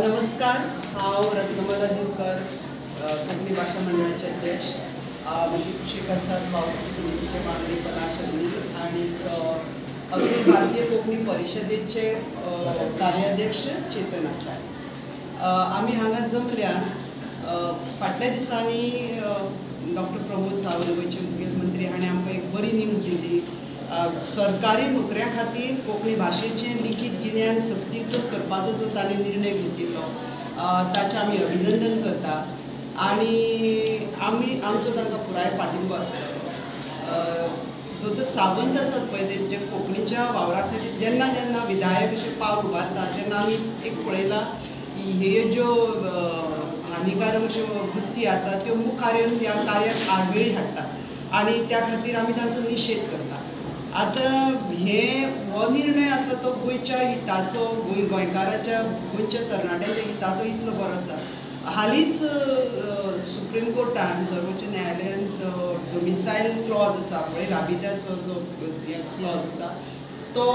नमस्कार, हांव रत्नमाला दिवकर, कोंकणी भाशा मंडळाचे अध्यक्ष, म्हजी कुशीक आसात वावुरपी समितीचे मांडणी पदाधिकारी आणि अखिल भारतीय कोंकणी परिशदेचे कार्याध्यक्ष चेतन आचार्य। आमी हांगा जमल्यान फाटल्या दिसांनी डॉक्टर प्रमोद सावंत गोंयचे मुखेलमंत्री हाणें आमकां एक बरी न्यूज दिली। सरकारी नोकऱ्यां खातीर कोंकणी भाशेचें लिखीत गिन्यान सक्तीचो करपाचो जो ताणें निर्णय घेतिल्लो ताचें आमी अभिनंदन करता आनी आमचो तांकां पुराय पाठिंबो आसतलो। दोतोर सावंत आसात पळय तेंचे कोंकणीच्या वावरा खातीर जेन्ना जेन्ना विधायक अशें पावल उबारता तेन्ना आमी एक पळयलां ह्यो ज्यो हानिकारक अश्यो वृत्ती आसात त्यो मुखार येवन ह्या कार्याक आडमेळी हाडटा आनी त्या खातीर आमी तांचो निशेध करता। आतां हो निर्णय आसा तो गोंयच्या हिताचो, गोंयच्या तरणाट्यांच्या हिताचो इतलो बरो आसा। हालींच सुप्रीम कोर्टान सर्वोच्च न्यायालयान डोमिसायल क्लॉज आसा पळय, राबित्याचो जो क्लॉज आसा तो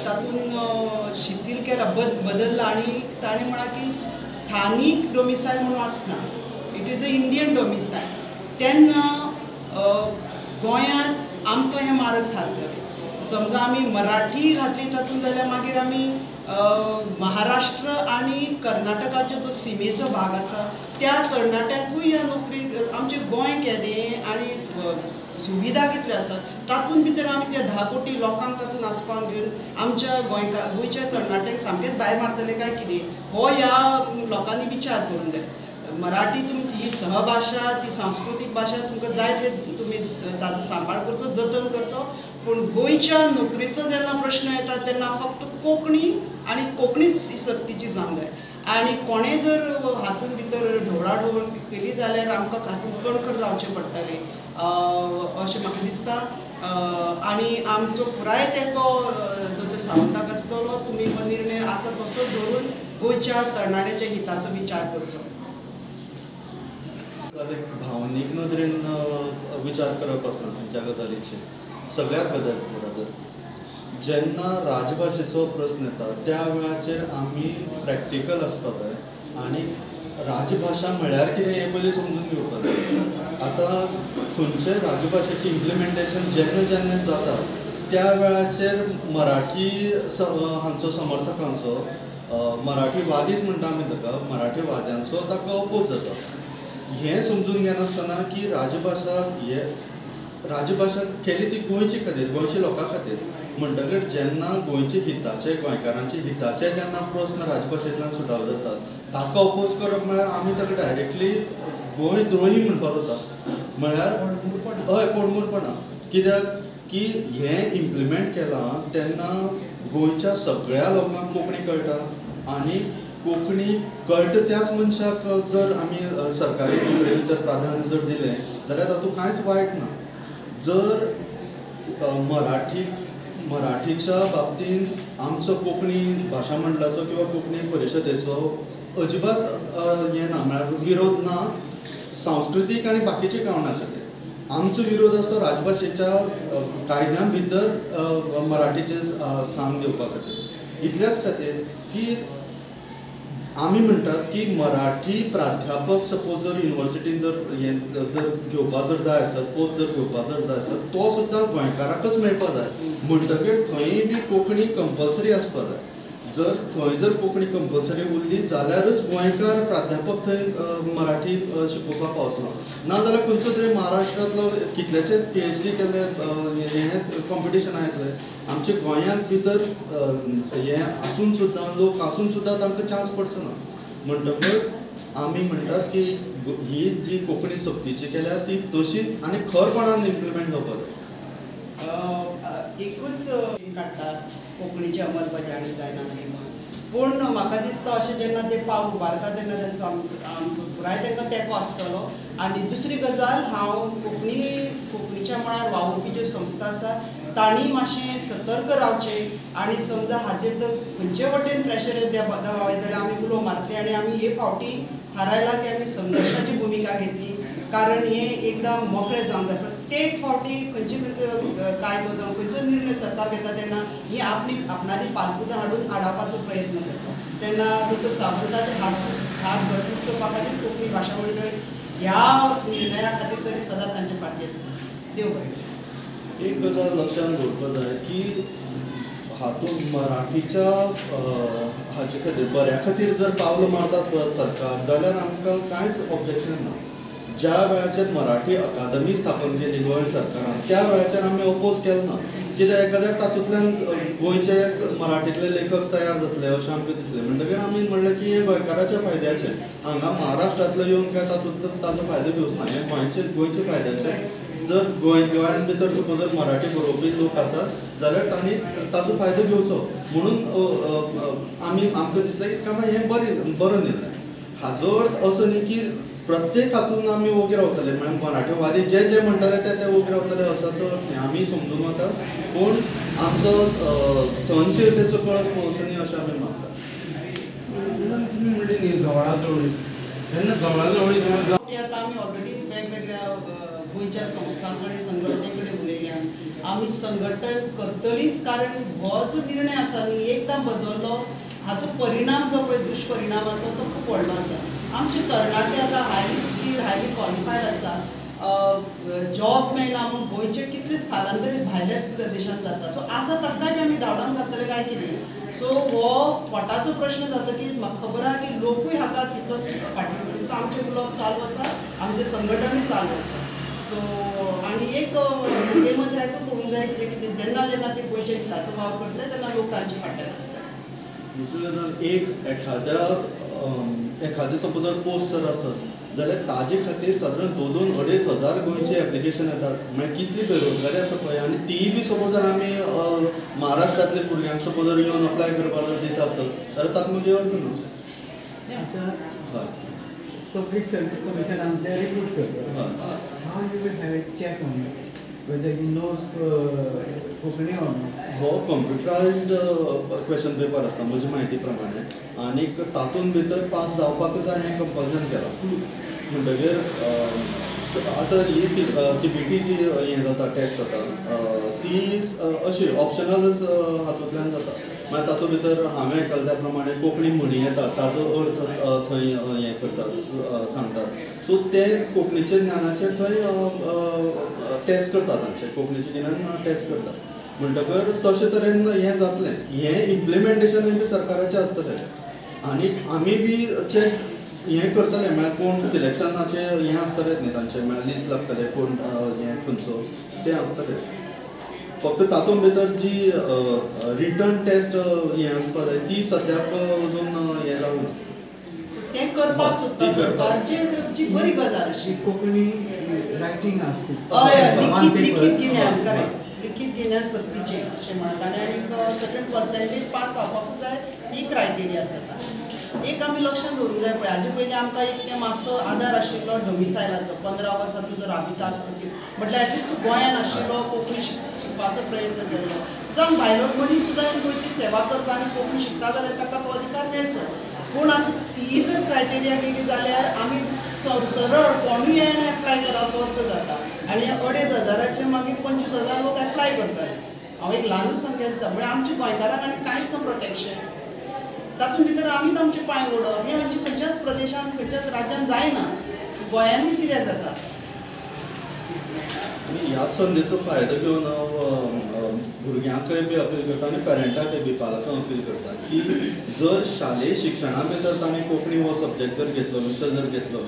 तातूंत शिथील केला, बदलला आनी ताणें म्हणा की स्थानीक डोमिसायल म्हणून आसना, इट इज अ इंडियन डोमिसायल। तेन्ना गोंयांत आमकां हें मारक थारतलें। समजा आमी मराठी घातली तातूंत जाल्यार मागीर आमी महाराष्ट्र आनी कर्नाटकाचो जो सीमेचो भाग आसा त्या तरणाट्यांकूय ह्या नोकरी आमचें गोंय केदें आनी सुविधा कितल्यो आसात तातूंत भितर आमी त्या 10 कोटी लोकांक तातूंत आस्पावन घेवन आमच्या गोंयच्या तरणाट्यांक सामकेंच भायर मारतले काय कितें हो ह्या लोकांनी विचार करूंक जाय। मराठी ही सहभाषा, ती सांस्कृतीक भाशा, तुमकां जाय ते तुमी ताचो सांबाळ करचो, जतन करचो, पूण गोंयच्या नोकरेचो जेन्ना प्रश्न येता तेन्ना फक्त कोंकणी आनी कोंकणीच सक्तीची जावंक जाय आनी कोणें जर हातूंत भितर ढवळाढवळ केली जाल्यार आमकां हातूंत कणखर रावचें पडटलें अशें म्हाका दिसता। आनी आमचो पुराय तेंको दोतोर सावंताक आसतलो। तुमी हो निर्णय आसा तसो धरून गोंयच्या तरणाट्याच्या हिताचो विचार करचो। भावनीक नदरेन विचार करप आसना खंयच्या गजालीचे, सगळ्याच गजालीचेर। आतां जेन्ना राजभाशेचो प्रस्न येता त्या वेळाचेर आमी प्रॅक्टिकल आसपाक जाय आनी राजभाशा म्हळ्यार कितें हें पयलीं समजून घेवपाक जाय। आतां खंयच्याय राजभाशेचें इम्प्लिमेंटेशन जेन्ना जेन्ना जाता त्या वेळाचेर मराठी हांचो समर्थकांचो, मराठीवादीच म्हणटा आमी ताका, मराठीवाद्यांचो ताका अपोज जाता। हें समजून घेनासतना की राजभाशा केली ती गोंयचे खातीर, गोंयच्या लोकां खातीर म्हणटकीर जेन्ना गोंयचे हिताचे, गोंयकारांचे हिताचे जेन्ना प्रस्न राजभाशेंतल्यान सुटाव जातात ताका अपोज करप म्हळ्यार आमी ताका डायरेक्टली गोंय द्रोही म्हणपाक जाता, म्हळ्यार हय पोडमुरपणा। कित्याक की हें इम्प्लिमेंट केलां तेन्ना गोंयच्या सगळ्या लोकांक कोंकणी कळटा आनी कोंकणी कळटा त्याच मनशाक जर आमी सरकारी नोकरे भितर प्राधान्य जर दिलें जाल्यार तातूंत कांयच वायट ना। जर मराठीच्या बाबतींत आमचो कोंकणी भाशा मंडळाचो किंवा कोंकणी परिशदेचो अजिबात हें ना, म्हळ्यार विरोध ना सांस्कृतीक आनी बाकीच्या कारणां खातीर। आमचो विरोध आसता राजभाशेच्या कायद्यां भितर मराठीचें स्थान घेवपा खातीर। इतल्याच खातीर की आमी म्हणटात की मराठी प्राध्यापक सपोज जर युनिवर्सिटीन जर घेवपा जर जाय आसत, पोस्ट जर घेवपा जर जाय आसत, तो सुद्दां गोंयकाराकच मेळपा जाय म्हणटकीर थंय बी कोंकणी कंपल्सरी आसपा जाय। जर थंय जर कोंकणी कंपल्सरी उरली जाल्यारच गोंयकार प्राध्यापक थंय मराठी शिकोवपाक पावतलो, नाजाल्यार खंयचो तरी महाराष्ट्रांतलो कितलेशेच PhD केले हें कॉम्पिटिशनां येतले। आमच्या गोंयांत भितर हें आसून सुद्दां, लोक आसून सुद्दां तांकां चान्स पडचो ना। म्हणटकच आमी म्हणटात की ही जी कोंकणी सक्तीची केल्या ती तशीच आनी खरपणान इम्प्लिमेंट जावपाक जाय। एकूच काडटात कोंकणीची अंमलबजावणी जायना म्हणून, पूण म्हाका दिसता अशें जेन्ना ते पावल उबारता तेन्ना तेंचो आमचो पुराय तांकां तेंको आसतलो। आनी दुसरी गजाल, हांव कोंकणीच्या मळार वावुरपी ज्यो संस्था आसा तांणी मातशें सतर्क रावचें आनी समजा हाचेर जर खंयचे वटेन प्रेशर दबावय जाल्यार आमी उलो मारतले आनी आमी हे फावटी थारायला की आमी संघर्शाची भुमिका घेतली, कारण हें एकदां मोकळें जावंक जाय। प्रत्येक फावटी खंयचो कायदो जावं खंयचो निर्णय सरकार घेता तेन्ना ही आपणारी पालपुतां हाडून आडावपाचो प्रयत्न करता तेन्ना दोतोर सावंताचे हात घट्ट करपा खातीर कोंकणी भाशा मंडळ ह्या निर्णया खातीर तरी सदांच तांचे फाटीं आसता. देव बरें. एक गजाल लक्षांत दवरपाक जाय की हातूंत मराठीच्या हाचे खातीर बऱ्या खातीर जर पावलां मारता आसत सरकार जाल्यार आमकां कांयच ऑब्जेक्शन ना. ज्या वेळाचेर मराठी अकादमी स्थापन केली गोंय सरकारान त्या वेळाचेर आमी अपोज केलो ना. कित्याक एखाद्या तातूंतल्यान गोंयचेच मराठींतले लेखक तयार जातले अशें आमकां दिसलें. म्हणटकीर आमी म्हणलें की हें गोंयकाराच्या फायद्याचें. हांगा महाराष्ट्रांतलो येवन काय तातूंतलो ताजो फायदो घेवचो ना. हें गोंयचे फायद्याचें. जर गोंयान भितर सपोज जर मराठी बरोवपी लोक आसात जाल्यार तांणी ताजो फायदो घेवचो म्हणून आमकां दिसलें की काय हें बरो निर्णय. हाजो अर्थ असो न्ही की प्रत्येक हातून आमी वोगी रावतले. म्हणजे मराठीवादी जे जे म्हणटाले ते वोगी रावतले असाचो अर्थ न्ही. आमी समजून वता पूण आमचो सहनशीलतेचो कळस पळोवचो न्ही अशें आमी मागतात. आतां आमी ऑलरेडी वेगवेगळ्या गोंयच्या संस्थां कडेन संघटने कडेन उलयल्यान आमी संघटन करतलीच. कारण हो जो निर्णय आसा न्ही एकदां बदललो हाचो परिणाम जो पळय दुश्परिणाम आसा तो खूब व्हडलो आसा. आमचे तरणाटे आतां हायली स्किल्ड हायली क्वॉलिफायड आसा. जॉब्स मेळना म्हूण गोंयचे कितले स्थलांतरीत भायल्या प्रदेशांत जाता. सो आसा ताकाय बी आमी धांवडावन घातले काय कितें. सो हो पोटाचो प्रश्न जातकीर म्हाका खबर आहा की लोकूय हाका तितलो फाटीं तो आमचे उलोवप चालू आसा आमचें संघटनूय चालू आसा. सो आनी एक मुखेलमंत्र्याकूय पळोवंक जाय जे कितें जेन्ना जेन्ना ते गोंयच्या हिताचो वावर करतले तेन्ना लोक तांचे फाटल्यान आसता. दुसरे गजाल एखादे सपोज जर पोस्ट जर आसत जाल्यार ताजे खातीर सादारण 2-2-2.5 हजार गोंयचे एप्लिकेशन येतात. म्हणजे कितली बेरोजगारी आसा पळय. आनी तीय बी सपोज जर आमी महाराष्ट्रांतल्या भुरग्यांक सपोज जर येवन अप्लाय करपाक जर दिता आसत जाल्यार ताका मागीर अर्थ ना. हय Public Service Commission and they recruit people. How you will have a check on it, whether he knows Konkani or not? हो कम्प्युटरायज्ड क्वेश्चन पेपर आसता म्हजी म्हायती प्रमाणे. आनी तातूंत भितर पास जावपाक जाय हें कंपल्सन केलां. म्हणटकीर आतां ही CBT जी हें जाता टॅस्ट जाता ती अशी ऑप्शनलच हातूंतल्यान जाता. मागीर तातूंत भितर हांवें आयकलां त्या प्रमाणे कोंकणी म्हणी येता ताजो अर्थ थंय हें करतात सांगतात. सो ते कोंकणीचे ज्ञानाचेर थंय टेस्ट करतात तांचे कोंकणीचें गिन्यान टेस्ट करतात. म्हणटकर तशे तरेन हें जातलेंच. हें इम्प्लिमेंटेशनूय बी सरकाराचें आसतलें. आनी आमी बी चॅक हें करतले म्हळ्यार कोण सिलेक्शनाचे हें आसतलेंच न्ही तांचें म्हळ्यार लिस्ट लागतलें कोण हें खंयचो तें आसतलेंच. फक्त तातूंत भितर जी रिटर्न टेस्ट हें आसपा जाय ती सद्याक अजून हें जावंक ना. तें करपाक सोदता सरकार जी बरी गजाल अशी. कोंकणी रायटिंग आसता. हय लिखीत गिन्यान करेक्ट. लिखीत गिन्यान सक्तीचें अशें म्हणटा. आनी सर्टन पर्सेंटेज पास जावपाकूच जाय ही क्रायटेरिया आसा. एक आमी लक्षांत दवरूंक जाय पळय हाजे पयलीं आमकां एक तें मातसो आदार आशिल्लो डोमिसायलाचो 15 वर्सां तूं जर राबिता आसतकीर म्हटल्यार एटलिस्ट तूं गोंयांत आशिल्लो कोंकणी शिकपाचो प्रयत्न केल्लो जावं भायलो मनीस सुद्दां गोंयची सेवा करता आनी कोंकणी शिकता जाल्यार ताका तो अधिकार मेळचो. पूण आतां ती जर क्रायटेरिया गेली जाल्यार आमी सरळ कोणूय येवन एप्लाय करा असो अर्थ जाता. आनी 2,500 मागीर 25,000 लोक एप्लाय करतात. हांव एक ल्हानूच संख्या दिता. म्हळ्यार आमच्या गोंयकारांक आनी कांयच ना प्रोटेक्शन. तातूंत भितर आमीच आमचे पांय ओडप हें आमच्या खंयच्याच प्रदेशांत खंयच्याच राज्यांत जायना. गोंयानूच कित्याक जाता. ह्याच संदेचो फायदो घेवन हांव भुरग्यांकय बी अपील करता आनी पेरंटाकय बी पालकांक अपील करता की जर शालेय शिक्षणा भितर तांणी कोंकणी हो सब्जेक्ट जर घेतलो विशय जर घेतलो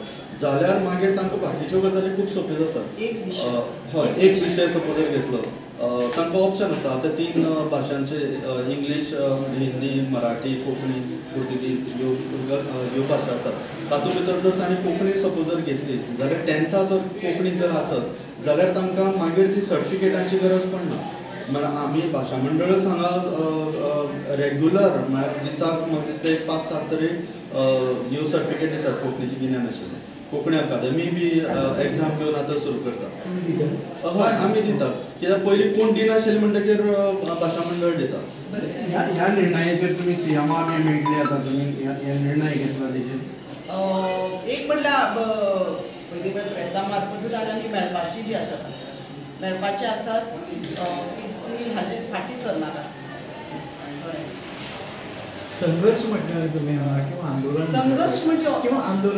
जाल्यार मागीर तांकां बाकीच्यो गजाली खूब सोंप्यो जातात. हय एक विशय सपोज जर घेतलो तांकां ऑप्शन आसता. आतां 3 भाशांचे इंग्लीश हिंदी मराठी कोंकणी पुर्तुगीज ह्यो भाशा आसात. तातूंत भितर जर तांणी कोंकणी सपोज जर घेतली जाल्यार 10th जर कोंकणी जर आसत जाल्यार तांकां मागीर ती सर्टिफिकेटांची गरज पडना. म्हळ्यार आमी भाशा मंडळच हांगा रेग्युलर म्हळ्यार दिसाक म्हाका दिसता 5-7 तरी ह्यो सर्टिफिकेट दितात कोंकणीची गिन्यान आशिल्ली. कोंकणी अकादमी बी एग्जाम घेवन आतां सुरू करता. हय आमी दितात. कित्याक पयलीं कोण दिनाशिल्ले म्हणटकीर भाशा मंडळ दिता. ह्या निर्णयाचेर तुमी सीएमा बी मेळटले आतां तुमी हे निर्णय घेतला तेजेर एक म्हणल्यार पयलीं प्रेसा मार्फतूच आनी आमी मेळपाची बी आसा. लढपाचे आसात की तुमी हाजे फाटी सरनाका. संघर्ष म्हटल्यार तुम्ही किंवा आंदोलन संघर्ष म्हणजे किंवा आंदोलन